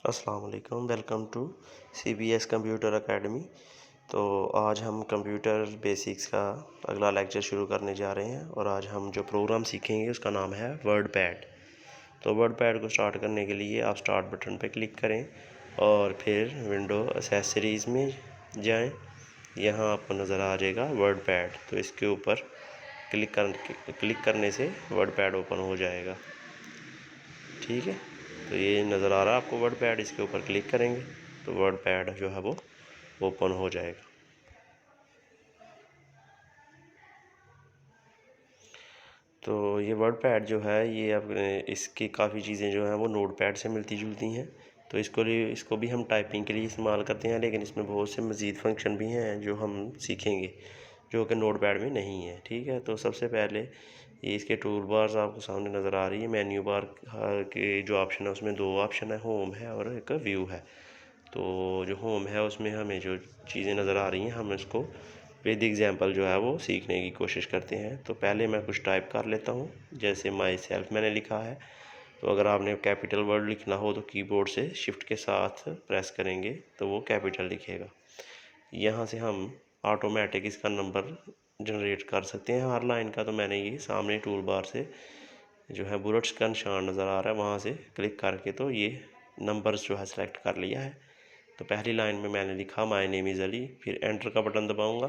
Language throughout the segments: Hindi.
अस्सलाम वालेकुम, welcome to CBS computer academy. तो आज हम कंप्यूटर बेसिक्स का अगला लेक्चर शुरू करने जा रहे हैं और आज हम जो प्रोग्राम सीखेंगे उसका नाम है वर्ड पैड। तो वर्ड पैड को स्टार्ट करने के लिए आप स्टार्ट बटन पर क्लिक करें और फिर विंडो एसेसरीज़ में जाएं। यहाँ आपको नज़र आ जाएगा वर्ड पैड, तो इसके ऊपर क्लिक करने से वर्ड पैड ओपन हो जाएगा। ठीक है, तो ये नज़र आ रहा है आपको वर्ड पैड, इसके ऊपर क्लिक करेंगे तो वर्ड पैड जो है वो ओपन हो जाएगा। तो ये वर्ड पैड जो है ये अब इसकी काफ़ी चीज़ें जो हैं वो नोट पैड से मिलती जुलती हैं। तो इसको भी हम टाइपिंग के लिए इस्तेमाल करते हैं, लेकिन इसमें बहुत से मज़ीद फंक्शन भी हैं जो हम सीखेंगे जो कि नोट पैड में नहीं है। ठीक है, तो सबसे पहले ये इसके टूल बार्स आपको सामने नज़र आ रही है। मेन्यू बार के जो ऑप्शन है उसमें दो ऑप्शन है, होम है और एक व्यू है। तो जो होम है उसमें हमें जो चीज़ें नज़र आ रही हैं हम इसको विद एग्जांपल जो है वो सीखने की कोशिश करते हैं। तो पहले मैं कुछ टाइप कर लेता हूँ, जैसे माई सेल्फ मैंने लिखा है। तो अगर आपने कैपिटल वर्ड लिखना हो तो कीबोर्ड से शिफ्ट के साथ प्रेस करेंगे तो वो कैपिटल लिखेगा। यहाँ से हम ऑटोमेटिक इसका नंबर जनरेट कर सकते हैं हर लाइन का। तो मैंने ये सामने टूल बार से जो है बुलेट्स का निशान नज़र आ रहा है, वहाँ से क्लिक करके तो ये नंबर्स जो है सेलेक्ट कर लिया है। तो पहली लाइन में मैंने लिखा माय नेम इज़ अली, फिर एंटर का बटन दबाऊंगा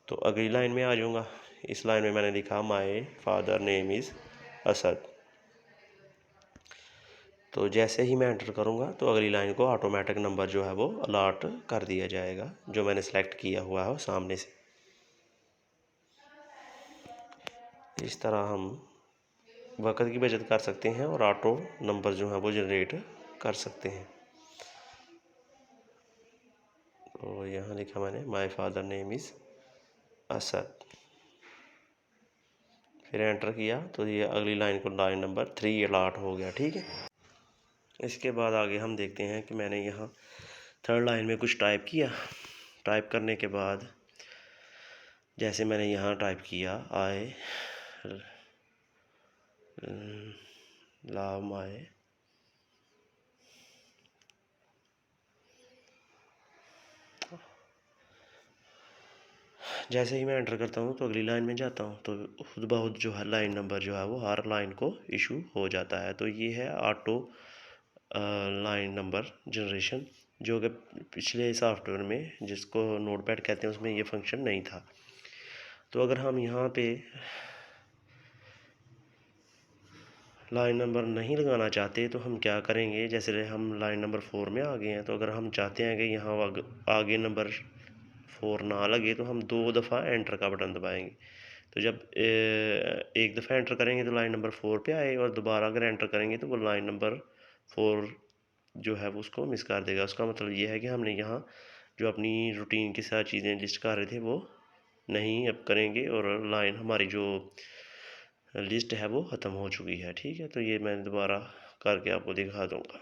तो अगली लाइन में आ जाऊंगा। इस लाइन में मैंने लिखा my father name is Asad. तो जैसे ही मैं एंटर करूंगा तो अगली लाइन को ऑटोमेटिक नंबर जो है वो अलॉट कर दिया जाएगा जो मैंने सेलेक्ट किया हुआ है सामने से। इस तरह हम वक्त की बचत कर सकते हैं और ऑटो नंबर जो है वो जनरेट कर सकते हैं। तो यहाँ लिखा मैंने my father name is Asad, फिर एंटर किया तो ये अगली लाइन को लाइन नंबर 3 अलॉट हो गया। ठीक है, इसके बाद आगे हम देखते हैं कि मैंने यहाँ थर्ड लाइन में कुछ टाइप किया। टाइप करने के बाद जैसे मैंने यहाँ टाइप किया आई लव माय जैसे ही मैं एंटर करता हूँ तो अगली लाइन में जाता हूँ तो खुद ब खुद जो है लाइन नंबर जो है वो हर लाइन को इशू हो जाता है। तो ये है ऑटो लाइन नंबर जनरेशन, जो कि पिछले सॉफ्टवेयर में जिसको नोटपैड कहते हैं उसमें ये फंक्शन नहीं था। तो अगर हम यहाँ पे लाइन नंबर नहीं लगाना चाहते तो हम क्या करेंगे, जैसे हम लाइन नंबर 4 में आ गए हैं तो अगर हम चाहते हैं कि यहाँ आगे नंबर 4 ना लगे तो हम 2 दफ़ा एंटर का बटन दबाएंगे। तो जब एक दफ़ा एंटर करेंगे तो लाइन नंबर 4 पे आए और दोबारा अगर एंटर करेंगे तो वो लाइन नंबर 4 जो है वो उसको मिस कर देगा। उसका मतलब ये है कि हमने यहाँ जो अपनी रूटीन के साथ चीज़ें लिस्ट कर रहे थे वो नहीं अब करेंगे और लाइन हमारी जो लिस्ट है वो ख़त्म हो चुकी है। ठीक है, तो ये मैं दोबारा करके आपको दिखा दूँगा।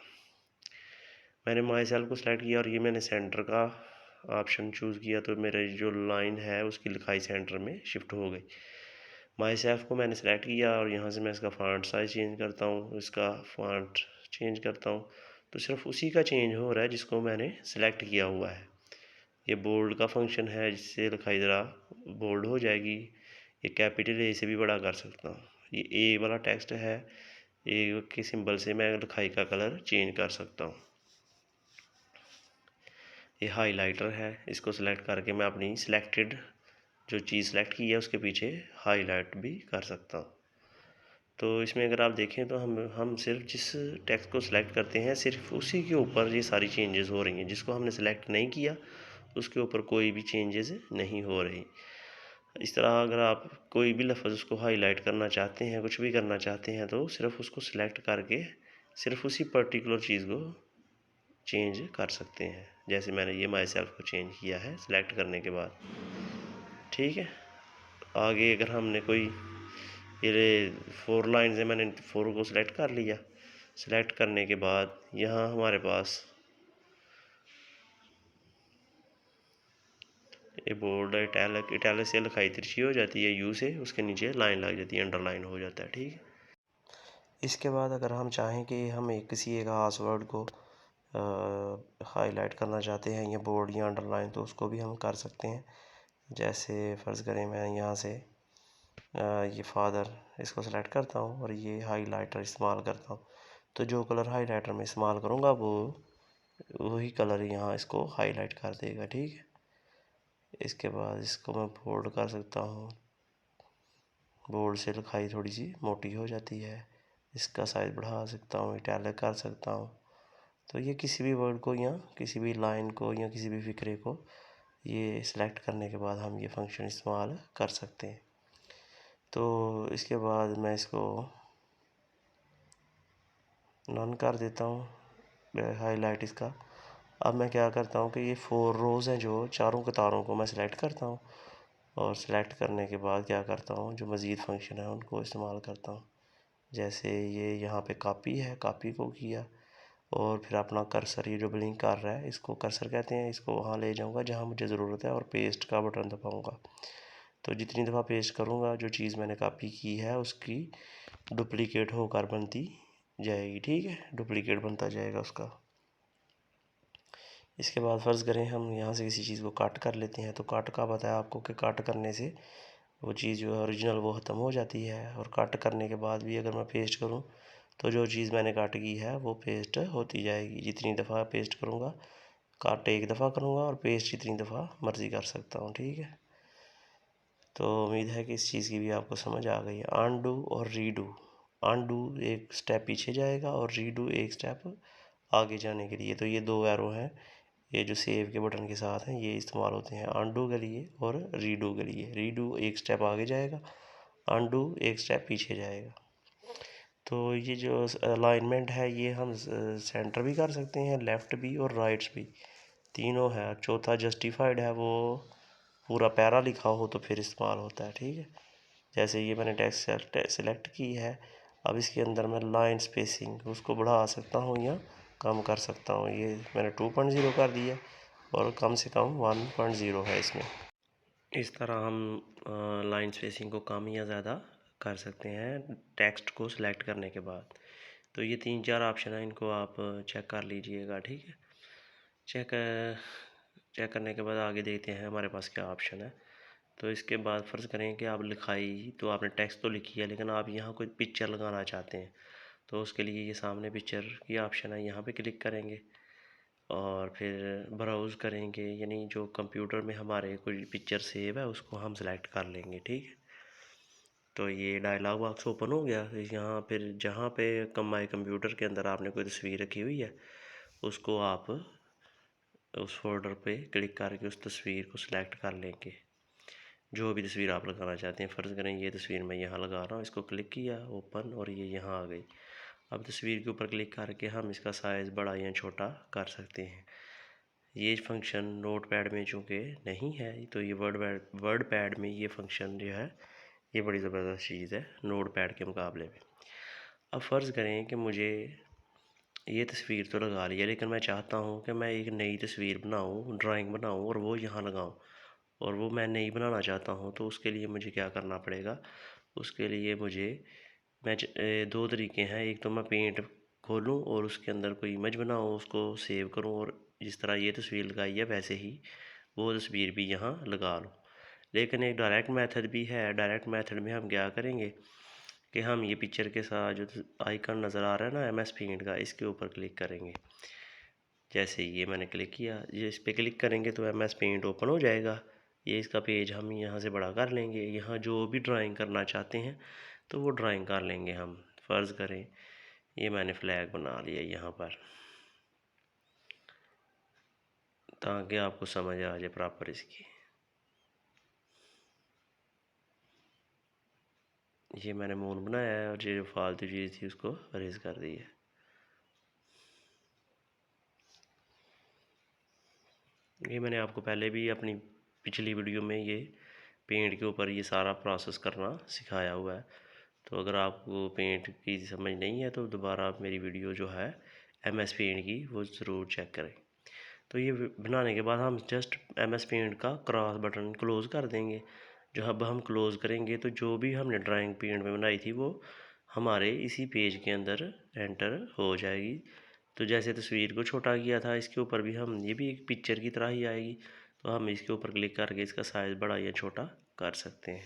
मैंने माई सेल्फ को सिलेक्ट किया और ये मैंने सेंटर का ऑप्शन चूज़ किया तो मेरे जो लाइन है उसकी लिखाई सेंटर में शिफ्ट हो गई। माई सेल्फ को मैंने सेलेक्ट किया और यहाँ से मैं इसका फ़ॉन्ट साइज़ चेंज करता हूँ, इसका फ़ॉन्ट चेंज करता हूँ तो सिर्फ उसी का चेंज हो रहा है जिसको मैंने सेलेक्ट किया हुआ है। ये बोल्ड का फंक्शन है जिससे लिखाई ज़रा बोल्ड हो जाएगी। ये कैपिटल ए से भी बड़ा कर सकता हूँ। ये ए वाला टेक्स्ट है, ए के सिंबल से मैं लिखाई का कलर चेंज कर सकता हूँ। ये हाइलाइटर है, इसको सिलेक्ट करके मैं अपनी सिलेक्टेड जो चीज़ सेलेक्ट की है उसके पीछे हाईलाइट भी कर सकता हूँ। तो इसमें अगर आप देखें तो हम सिर्फ जिस टेक्स्ट को सिलेक्ट करते हैं सिर्फ उसी के ऊपर ये सारी चेंजेस हो रही हैं। जिसको हमने सेलेक्ट नहीं किया उसके ऊपर कोई भी चेंजेस नहीं हो रही। इस तरह अगर आप कोई भी लफ्ज़ उसको हाईलाइट करना चाहते हैं, कुछ भी करना चाहते हैं तो सिर्फ उसको सिलेक्ट करके सिर्फ उसी पर्टिकुलर चीज़ को चेंज कर सकते हैं। जैसे मैंने ये माई सेल्फ को चेंज किया है सिलेक्ट करने के बाद। ठीक है, आगे अगर हमने कोई ये 4 लाइन से मैंने 4 को सिलेक्ट कर लिया। सिलेक्ट करने के बाद यहाँ हमारे पास ये बोल्ड इटैलिक से लिखाई तिरछी हो जाती है, यू से उसके नीचे लाइन लग जाती है, अंडरलाइन हो जाता है। ठीक है, इसके बाद अगर हम चाहें कि हम किसी एक खास वर्ड को हाईलाइट करना चाहते हैं या बोल्ड या अंडरलाइन, तो उसको भी हम कर सकते हैं। जैसे फ़र्ज़ करें मैं यहाँ से ये फादर इसको सेलेक्ट करता हूँ और ये हाईलाइटर इस्तेमाल करता हूँ, तो जो कलर हाईलाइटर में इस्तेमाल करूँगा वो वही कलर यहाँ इसको हाईलाइट कर देगा। ठीक है, इसके बाद इसको मैं बोल्ड कर सकता हूँ, बोल्ड से लिखाई थोड़ी सी मोटी हो जाती है। इसका साइज़ बढ़ा सकता हूँ, इटैलिक कर सकता हूँ। तो ये किसी भी वर्ड को या किसी भी लाइन को या किसी भी फिक्रे को ये सिलेक्ट करने के बाद हम ये फंक्शन इस्तेमाल कर सकते हैं। तो इसके बाद मैं इसको नन कर देता हूँ हाईलाइट इसका। अब मैं क्या करता हूँ कि ये 4 रोज़ हैं, जो चारों कतारों को मैं सिलेक्ट करता हूँ और सिलेक्ट करने के बाद क्या करता हूँ, जो मज़ीद फंक्शन है उनको इस्तेमाल करता हूँ। जैसे ये यहाँ पे कॉपी है, कॉपी को किया और फिर अपना कर्सर, ये जो ब्लिंक कर रहा है इसको कर्सर कहते हैं, इसको वहाँ ले जाऊँगा जहाँ मुझे ज़रूरत है और पेस्ट का बटन दबाऊँगा। तो जितनी दफ़ा पेस्ट करूँगा जो चीज़ मैंने कॉपी की है उसकी डुप्लीकेट होकर बनती जाएगी। ठीक है, डुप्लीकेट बनता जाएगा उसका। इसके बाद फ़र्ज़ करें हम यहाँ से किसी चीज़ को कट कर लेते हैं, तो कट का पता है आपको कि कट करने से वो चीज़ जो है ओरिजिनल वो ख़त्म हो जाती है, और कट करने के बाद भी अगर मैं पेस्ट करूँ तो जो चीज़ मैंने कट की है वो पेस्ट होती जाएगी। जितनी दफ़ा पेस्ट करूँगा, कट एक दफ़ा करूँगा और पेस्ट जितनी दफ़ा मर्ज़ी कर सकता हूँ। ठीक है, तो उम्मीद है कि इस चीज़ की भी आपको समझ आ गई है। अनडू और रीडू, अनडू एक स्टेप पीछे जाएगा और रीडू एक स्टेप आगे जाने के लिए। तो ये 2 एरो हैं, ये जो सेव के बटन के साथ हैं, ये इस्तेमाल होते हैं अनडू के लिए और रीडू के लिए। रीडू एक स्टेप आगे जाएगा, अनडू एक स्टेप पीछे जाएगा। तो ये जो अलाइनमेंट है ये हम सेंटर भी कर सकते हैं, लेफ़्ट भी और राइट्स भी, तीनों है। चौथा जस्टिफाइड है, वो पूरा पैरा लिखा हो तो फिर इस्तेमाल होता है। ठीक है, जैसे ये मैंने टेक्स्ट सेलेक्ट की है, अब इसके अंदर मैं लाइन स्पेसिंग उसको बढ़ा सकता हूँ या कम कर सकता हूँ। ये मैंने 2.0 कर दिया और कम से कम 1.0 है इसमें। इस तरह हम लाइन स्पेसिंग को कम या ज़्यादा कर सकते हैं टेक्स्ट को सिलेक्ट करने के बाद। तो ये 3-4 ऑप्शन है, इनको आप चेक कर लीजिएगा। ठीक है, चेक करने के बाद आगे देखते हैं हमारे पास क्या ऑप्शन है। तो इसके बाद फ़र्ज़ करें कि आप लिखाई तो आपने टेक्स्ट तो लिखी है, लेकिन आप यहाँ कोई पिक्चर लगाना चाहते हैं, तो उसके लिए ये सामने पिक्चर की ऑप्शन है, यहाँ पे क्लिक करेंगे और फिर ब्राउज़ करेंगे, यानी जो कंप्यूटर में हमारे कोई पिक्चर सेव है उसको हम सेलेक्ट कर लेंगे। ठीक है, तो ये डायलॉग बॉक्स ओपन हो गया। यहाँ फिर जहाँ पे माई कंप्यूटर के अंदर आपने कोई तस्वीर रखी हुई है उसको आप उस फोल्डर पे क्लिक करके उस तस्वीर को सिलेक्ट कर लेंगे, जो भी तस्वीर आप लगाना चाहते हैं। फ़र्ज़ करें ये तस्वीर मैं यहाँ लगा रहा हूँ, इसको क्लिक किया ओपन और ये यहाँ आ गई। अब तस्वीर के ऊपर क्लिक करके हम इसका साइज़ बड़ा या छोटा कर सकते हैं। ये फंक्शन नोट पैड में चूँकि नहीं है, तो ये वर्ड पैड में ये फंक्शन जो है ये बड़ी ज़बरदस्त चीज़ है नोट पैड के मुकाबले में। अब फ़र्ज़ करें कि मुझे ये तस्वीर तो लगा ली है, लेकिन मैं चाहता हूँ कि मैं एक नई तस्वीर बनाऊँ, ड्राइंग बनाऊँ और वो यहाँ लगाऊँ, और वो मैं नहीं बनाना चाहता हूँ। तो उसके लिए मुझे क्या करना पड़ेगा, उसके लिए मुझे दो तरीके हैं। एक तो मैं पेंट खोलूँ और उसके अंदर कोई इमेज बनाऊँ, उसको सेव करूँ और जिस तरह ये तस्वीर लगाई है वैसे ही वो तस्वीर भी यहाँ लगा लूँ। लेकिन एक डायरेक्ट मेथड भी है। डायरेक्ट मेथड में हम क्या करेंगे कि हम ये पिक्चर के साथ जो आइकन नज़र आ रहा है ना MS पेंट का, इसके ऊपर क्लिक करेंगे। जैसे ये मैंने क्लिक किया, ये इस पर क्लिक करेंगे तो MS पेंट ओपन हो जाएगा। ये इसका पेज हम यहाँ से बड़ा कर लेंगे, यहाँ जो भी ड्राइंग करना चाहते हैं तो वो ड्राइंग कर लेंगे हम। फ़र्ज़ करें ये मैंने फ्लैग बना लिया यहाँ पर, ताकि आपको समझ आ जाए प्रॉपर इसकी। ये मैंने मून बनाया है और ये जो फालतू चीज़ थी उसको अरेज कर दी है। ये मैंने आपको पहले भी अपनी पिछली वीडियो में ये पेंट के ऊपर ये सारा प्रोसेस करना सिखाया हुआ है। तो अगर आपको पेंट की समझ नहीं है तो दोबारा आप मेरी वीडियो जो है MS पेंट की वो ज़रूर चेक करें। तो ये बनाने के बाद हम जस्ट MS पेंट का क्रॉस बटन क्लोज़ कर देंगे। जो अब हम क्लोज़ करेंगे तो जो भी हमने ड्राइंग पेंट में बनाई थी वो हमारे इसी पेज के अंदर एंटर हो जाएगी। तो जैसे तस्वीर को छोटा किया था, इसके ऊपर भी हम ये भी एक पिक्चर की तरह ही आएगी, तो हम इसके ऊपर क्लिक करके इसका साइज़ बड़ा या छोटा कर सकते हैं।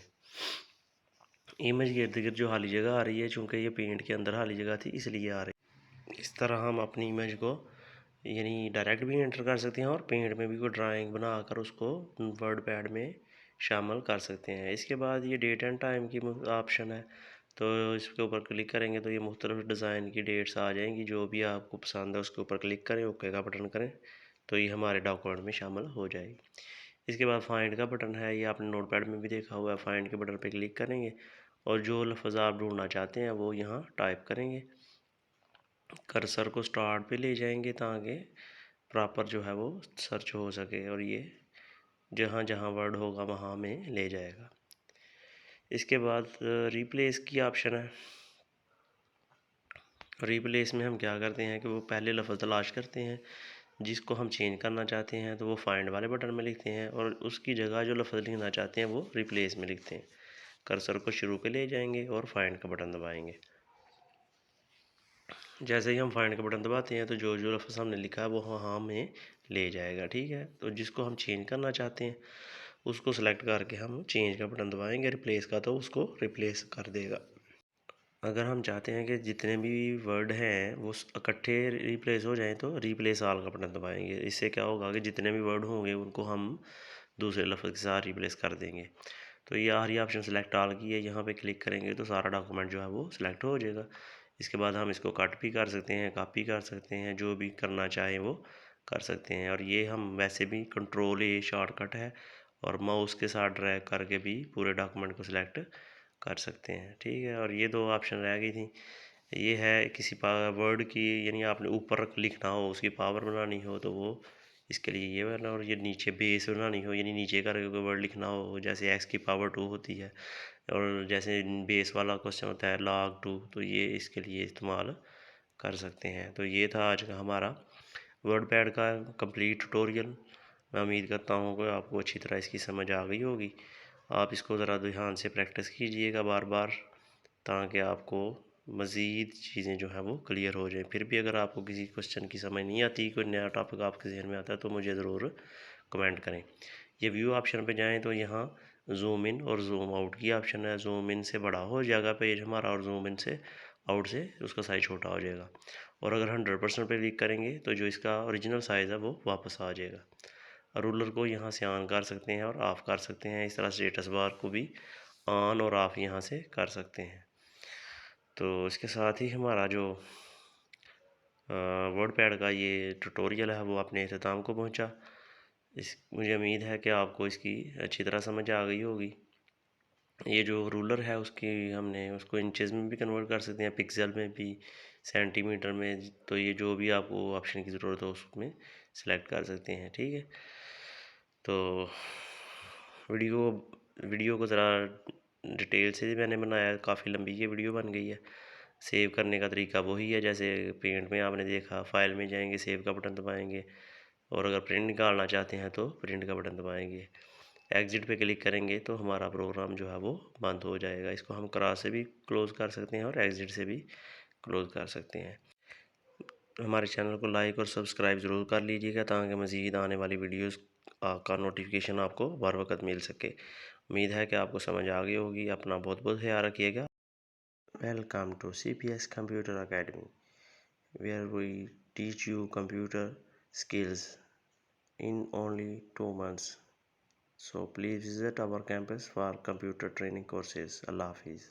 इमेज के इर्द गिर्द जो खाली जगह आ रही है, चूँकि ये पेंट के अंदर खाली जगह थी इसलिए आ रही है। इस तरह हम अपनी इमेज को यानी डायरेक्ट भी एंटर कर सकते हैं और पेंट में भी कोई ड्राइंग बनाकर उसको वर्ड पैड में शामिल कर सकते हैं। इसके बाद ये डेट एंड टाइम की ऑप्शन है, तो इसके ऊपर क्लिक करेंगे तो ये मुख्तलिफ डिज़ाइन की डेट्स आ जाएंगी। जो भी आपको पसंद है उसके ऊपर क्लिक करें, ओके का बटन करें, तो ये हमारे डॉक्यूमेंट में शामिल हो जाएगी। इसके बाद फाइंड का बटन है, ये आपने नोटपैड में भी देखा हुआ है। फाइंड के बटन पर क्लिक करेंगे और जो लफ्ज़ आप ढूंढना चाहते हैं वो यहाँ टाइप करेंगे। कर्सर को स्टार्ट पे ले जाएंगे ताकि प्रॉपर जो है वो सर्च हो सके, और ये जहाँ जहाँ वर्ड होगा वहाँ में ले जाएगा। इसके बाद रिप्लेस की ऑप्शन है। रिप्लेस में हम क्या करते हैं कि वो पहले लफ्ज़ तलाश करते हैं जिसको हम चेंज करना चाहते हैं, तो वो फाइंड वाले बटन में लिखते हैं, और उसकी जगह जो लफ्ज़ लिखना चाहते हैं वो रिप्लेस में लिखते हैं। कर्सर को शुरू पे ले जाएंगे और फाइंड का बटन दबाएंगे। जैसे ही हम फाइंड का बटन दबाते हैं तो जो जो लफ्ज़ हमने लिखा है वो वहाँ में ले जाएगा, ठीक है। तो जिसको हम चेंज करना चाहते हैं उसको सेलेक्ट करके हम चेंज का बटन दबाएंगे रिप्लेस का, तो उसको रिप्लेस कर देगा। अगर हम चाहते हैं कि जितने भी वर्ड हैं वो इकट्ठे रिप्लेस हो जाएं तो रिप्लेस ऑल का बटन दबाएंगे। इससे क्या होगा कि जितने भी वर्ड होंगे उनको हम दूसरे लफ्ज़ के साथ रिप्लेस कर देंगे। तो ये आखिरी ऑप्शन सेलेक्ट ऑल की है, यहाँ पे क्लिक करेंगे तो सारा डॉक्यूमेंट जो है वो सिलेक्ट हो जाएगा। इसके बाद हम इसको कट भी कर सकते हैं, कॉपी कर सकते हैं, जो भी करना चाहें वो कर सकते हैं। और ये हम वैसे भी कंट्रोल A शॉर्टकट है, और माउस के साथ ड्रैग करके भी पूरे डॉक्यूमेंट को सिलेक्ट कर सकते हैं, ठीक है। और ये दो ऑप्शन रह गई थी। ये है किसी वर्ड की यानी आपने ऊपर लिखना हो, उसकी पावर बनानी हो तो वो इसके लिए ये वाला, और ये नीचे बेस बनानी हो यानी नीचे करके कोई वर्ड लिखना हो, जैसे x की पावर 2 होती है, और जैसे बेस वाला क्वेश्चन होता है log 2, तो ये इसके लिए इस्तेमाल कर सकते हैं। तो ये था आज का हमारा वर्ड पैड का कंप्लीट ट्यूटोरियल। मैं उम्मीद करता हूँ कि आपको अच्छी तरह इसकी समझ आ गई होगी। आप इसको ज़रा ध्यान से प्रैक्टिस कीजिएगा बार बार, ताकि आपको मज़ीद चीज़ें जो हैं वो क्लियर हो जाएं। फिर भी अगर आपको किसी क्वेश्चन की समझ नहीं आती, कोई नया टॉपिक आपके जहन में आता है, तो मुझे ज़रूर कमेंट करें। ये व्यू ऑप्शन पे जाएं तो यहाँ जूम इन और जूम आउट की ऑप्शन है। जूम इन से बड़ा हो जाएगा पेज हमारा, और जूम इन से आउट से उसका साइज़ छोटा हो जाएगा। और अगर 100% पे क्लिक करेंगे तो जो इसका ओरिजिनल साइज़ है वो वापस आ जाएगा। रूलर को यहाँ से ऑन कर सकते हैं और ऑफ़ कर सकते हैं। इस तरह स्टेटस बार को भी ऑन और ऑफ़ यहाँ से कर सकते हैं। तो इसके साथ ही हमारा जो वर्ड पैड का ये ट्यूटोरियल है वो अपने अख्ताम को पहुँचा। मुझे उम्मीद है कि आपको इसकी अच्छी तरह समझ आ गई होगी। ये जो रूलर है उसकी हमने उसको इंचेस में भी कन्वर्ट कर सकते हैं, पिक्सल में भी, सेंटीमीटर में। तो ये जो भी आपको ऑप्शन की ज़रूरत हो उसमें सेलेक्ट कर सकते हैं, ठीक है। तो वीडियो वीडियो को ज़रा डिटेल से मैंने बनाया, काफ़ी लंबी ये वीडियो बन गई है। सेव करने का तरीका वही है जैसे पेंट में आपने देखा, फाइल में जाएंगे, सेव का बटन दबाएंगे, और अगर प्रिंट निकालना चाहते हैं तो प्रिंट का बटन दबाएंगे। एग्ज़िट पे क्लिक करेंगे तो हमारा प्रोग्राम जो है वो बंद हो जाएगा। इसको हम क्रॉस से भी क्लोज़ कर सकते हैं और एग्ज़िट से भी क्लोज़ कर सकते हैं। हमारे चैनल को लाइक और सब्सक्राइब ज़रूर कर लीजिएगा ताकि मज़ीद आने वाली वीडियोस का नोटिफिकेशन आपको बर वक्त मिल सके। उम्मीद है कि आपको समझ आ गई होगी। अपना बहुत बहुत ख्याल रखिएगा। Welcome to CPS Computer Academy, where we teach you computer skills in only 2 months. So please visit our campus for computer training courses. Allah Hafiz.